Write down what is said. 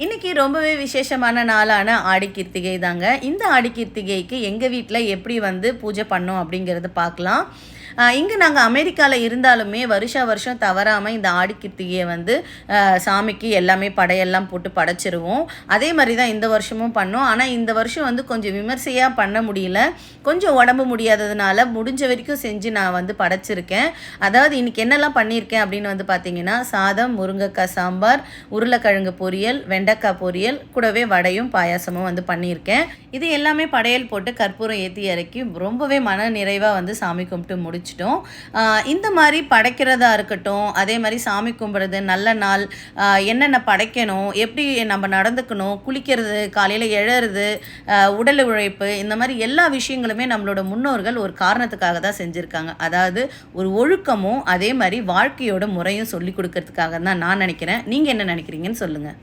இன்னைக்கு ரொம்பவே விசேஷமான நாளான ஆடி கிருத்திகை தாங்க. இந்த ஆடி கிருத்திகைக்கு எங்கள் வீட்டில் எப்படி வந்து பூஜை பண்ணோம் அப்படிங்கிறத பார்க்கலாம். இங்கே நாங்கள் அமெரிக்காவில் இருந்தாலுமே வருஷம் தவறாமல் இந்த ஆடி கிருத்திகையை வந்து சாமிக்கு எல்லாமே படையெல்லாம் போட்டு படைச்சிருவோம். அதே மாதிரி தான் இந்த வருஷமும் பண்ணோம். ஆனால் இந்த வருஷம் வந்து கொஞ்சம் விமர்சையாக பண்ண முடியல. கொஞ்சம் உடம்பு முடியாததுனால முடிஞ்ச வரைக்கும் செஞ்சு நான் வந்து படைச்சிருக்கேன். அதாவது இன்றைக்கி என்னெல்லாம் பண்ணியிருக்கேன் அப்படின்னு வந்து பார்த்திங்கன்னா, சாதம், முருங்கைக்காய் சாம்பார், உருளைக்கிழங்கு பொரியல், வெண்டைக்காய் பொரியல், கூடவே வடையும் பாயாசமும் வந்து பண்ணியிருக்கேன். இது எல்லாமே படையல் போட்டு கற்பூரம் ஏற்றி இறக்கி ரொம்பவே மன நிறைவாக வந்து சாமி கும்பிட்டு முடிச்சிட்டோம். இந்த மாதிரி படைக்கிறதா இருக்கட்டும், அதே மாதிரி சாமி கும்பிட்றது, நல்ல நாள், என்னென்ன படைக்கணும், எப்படி நம்ம நடந்துக்கணும், குளிக்கிறது, காலையில் எழறது, உடல் உழைப்பு, இந்த மாதிரி எல்லா விஷயங்களுமே நம்மளோட முன்னோர்கள் ஒரு காரணத்துக்காக தான் செஞ்சுருக்காங்க. அதாவது ஒரு ஒழுக்கமும் அதே மாதிரி வாழ்க்கையோட முறையும் சொல்லி கொடுக்கறதுக்காக தான் நான் நினைக்கிறேன். நீங்கள் என்ன நினைக்கிறீங்கன்னு சொல்லுங்கள்.